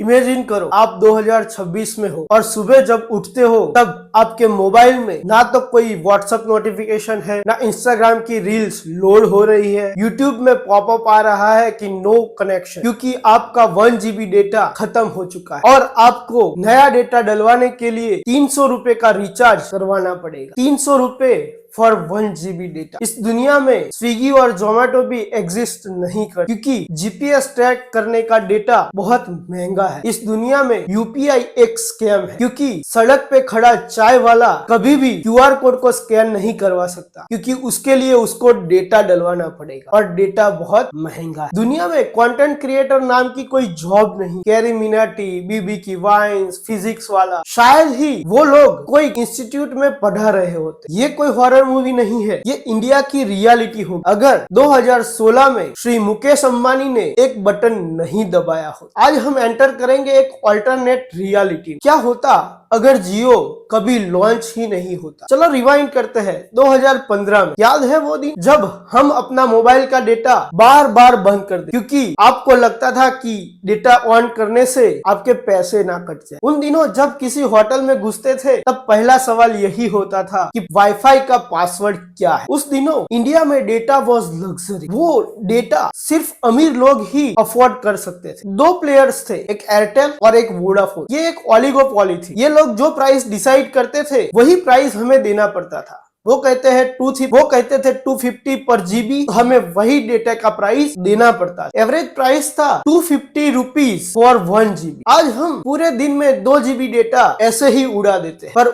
Imagine करो आप 2026 में हो और सुबह जब उठते हो तब आपके मोबाइल में ना तो कोई व्हाट्सएप नोटिफिकेशन है, ना इंस्टाग्राम की रील्स लोड हो रही है, यूट्यूब में पॉपअप आ रहा है कि नो कनेक्शन, क्योंकि आपका 1 GB डेटा खत्म हो चुका है और आपको नया डेटा डलवाने के लिए 300 रुपए का रिचार्ज करवाना पड़ेगा। 300 रुपए फॉर 1 GB डेटा। इस दुनिया में स्विगी और जोमेटो भी एग्जिस्ट नहीं कर, क्योंकि जीपीएस ट्रैक करने का डेटा बहुत महंगा है। इस दुनिया में यूपीआई एक स्कैम है, क्योंकि सड़क पे खड़ा चाय वाला कभी भी क्यूआर कोड को स्कैन नहीं करवा सकता, क्योंकि उसके लिए उसको डेटा डलवाना पड़ेगा और डेटा बहुत महंगा है। दुनिया में कंटेंट क्रिएटर नाम की कोई जॉब नहीं। कैरी मिनाटी, बीबी की वाइन्स, फिजिक्स वाला, शायद ही वो लोग कोई इंस्टीट्यूट में पढ़ा रहे होते। ये कोई हॉरर मूवी नहीं है, ये इंडिया की रियलिटी होगी। अगर 2016 में श्री मुकेश अंबानी ने एक बटन नहीं दबाया हो। आज हम एंटर करेंगे एक अल्टरनेट रियलिटी। क्या होता अगर जियो कभी लॉन्च ही नहीं होता? चलो रिवाइंड करते हैं 2015 में। याद है वो दिन जब हम अपना मोबाइल का डेटा बार बार बंद कर दे, क्योंकि आपको लगता था कि डेटा ऑन करने से आपके पैसे ना कट जाए। उन दिनों जब किसी होटल में घुसते थे तब पहला सवाल यही होता था कि वाईफाई का पासवर्ड क्या है। उस दिनों इंडिया में डेटा वॉज लग्जरी। वो डेटा सिर्फ अमीर लोग ही अफोर्ड कर सकते थे। 2 प्लेयर्स थे, एक एयरटेल और एक वोडाफोन। ये एक ओलिगोपोली थी। ये लोग जो प्राइस डिसाइड करते थे वही प्राइस हमें देना पड़ता था। वो कहते थे 250 पर जीबी, हमें वही डेटा का प्राइस देना पड़ता है। एवरेज प्राइस था 250 रुपीज फॉर 1 GB। आज हम पूरे दिन में 2 GB डेटा ऐसे ही उड़ा देते हैं, पर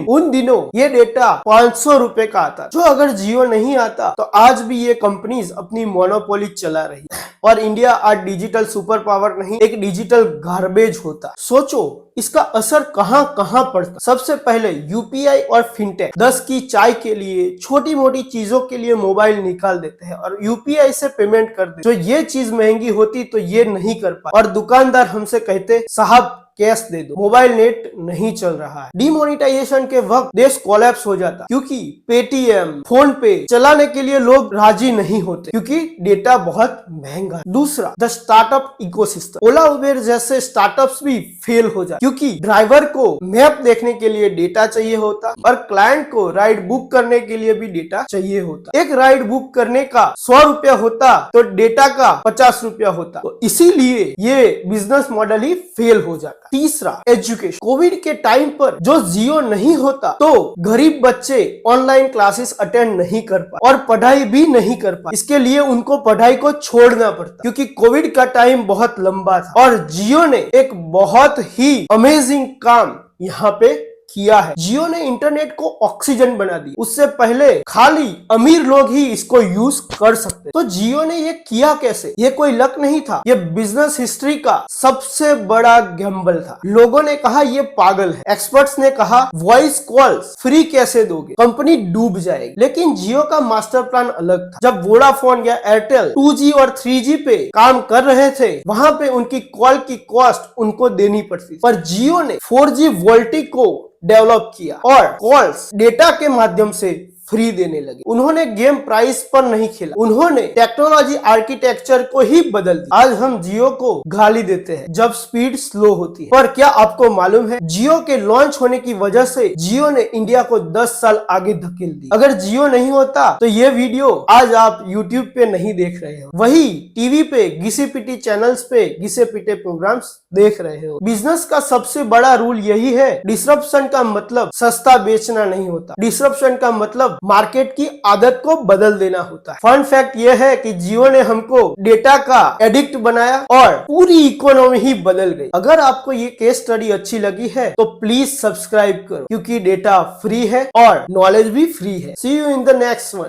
उन दिनों ये डेटा 500 रुपए का आता। जो अगर जियो नहीं आता तो आज भी ये कंपनीज अपनी मोनोपोली चला रही है और इंडिया आज डिजिटल सुपर पावर नहीं, एक डिजिटल गार्बेज होता। सोचो इसका असर कहां कहां पड़ता। सबसे पहले यूपीआई और फिनटेक 10 की चाय के लिए, छोटी मोटी चीजों के लिए मोबाइल निकाल देते हैं और यूपीआई से पेमेंट कर देते। जो ये चीज महंगी होती तो ये नहीं कर पाते और दुकानदार हमसे कहते साहब कैश दे दो, मोबाइल नेट नहीं चल रहा है। डिमोनेटाइजेशन के वक्त देश कोलैप्स हो जाता, क्योंकि पेटीएम, फोन पे चलाने के लिए लोग राजी नहीं होते, क्योंकि डेटा बहुत महंगा है। दूसरा, the startup ecosystem. Ola Uber जैसे स्टार्टअप्स भी फेल हो जाते, क्योंकि ड्राइवर को मैप देखने के लिए डेटा चाहिए होता और क्लाइंट को राइड बुक करने के लिए भी डेटा चाहिए होता। एक राइड बुक करने का 100 रुपया होता तो डेटा का 50 रुपया होता, तो इसीलिए ये बिजनेस मॉडल ही फेल हो जाता। तीसरा, एजुकेशन। कोविड के टाइम पर जो जियो नहीं होता तो गरीब बच्चे ऑनलाइन क्लासेस अटेंड नहीं कर पाए और पढ़ाई भी नहीं कर पाए। इसके लिए उनको पढ़ाई को छोड़ना पड़ता, क्योंकि कोविड का टाइम बहुत लंबा था और जियो ने एक बहुत ही अमेजिंग काम यहाँ पे किया है। जियो ने इंटरनेट को ऑक्सीजन बना दी। उससे पहले खाली अमीर लोग ही इसको यूज कर सकते। तो जियो ने ये किया कैसे? ये कोई लक नहीं था, ये बिजनेस हिस्ट्री का सबसे बड़ा गैम्बल था। लोगों ने कहा ये पागल है, एक्सपर्ट्स ने कहा वॉइस कॉल्स फ्री कैसे दोगे, कंपनी डूब जाएगी। लेकिन जियो का मास्टर प्लान अलग था। जब वोडाफोन या एयरटेल 2G और 3G पे काम कर रहे थे, वहां पे उनकी कॉल की कॉस्ट उनको देनी पड़ती, पर जियो ने 4G वोल्टी को डेवलप किया और कॉल्स डेटा के माध्यम से फ्री देने लगे। उन्होंने गेम प्राइस पर नहीं खेला, उन्होंने टेक्नोलॉजी आर्किटेक्चर को ही बदल दिया। आज हम जियो को गाली देते हैं जब स्पीड स्लो होती है, पर क्या आपको मालूम है जियो के लॉन्च होने की वजह से जियो ने इंडिया को 10 साल आगे धकेल दी। अगर जियो नहीं होता तो ये वीडियो आज आप यूट्यूब पे नहीं देख रहे हो, वही टीवी पे घिसे पिटी चैनल्स पे घिसे पिटे प्रोग्राम्स देख रहे हो। बिजनेस का सबसे बड़ा रूल यही है, डिसरप्शन का मतलब सस्ता बेचना नहीं होता, डिसरप्शन का मतलब मार्केट की आदत को बदल देना होता है। फन फैक्ट यह है कि जियो ने हमको डेटा का एडिक्ट बनाया और पूरी इकोनॉमी ही बदल गई। अगर आपको ये केस स्टडी अच्छी लगी है तो प्लीज सब्सक्राइब करो, क्योंकि डेटा फ्री है और नॉलेज भी फ्री है। See you in the next one.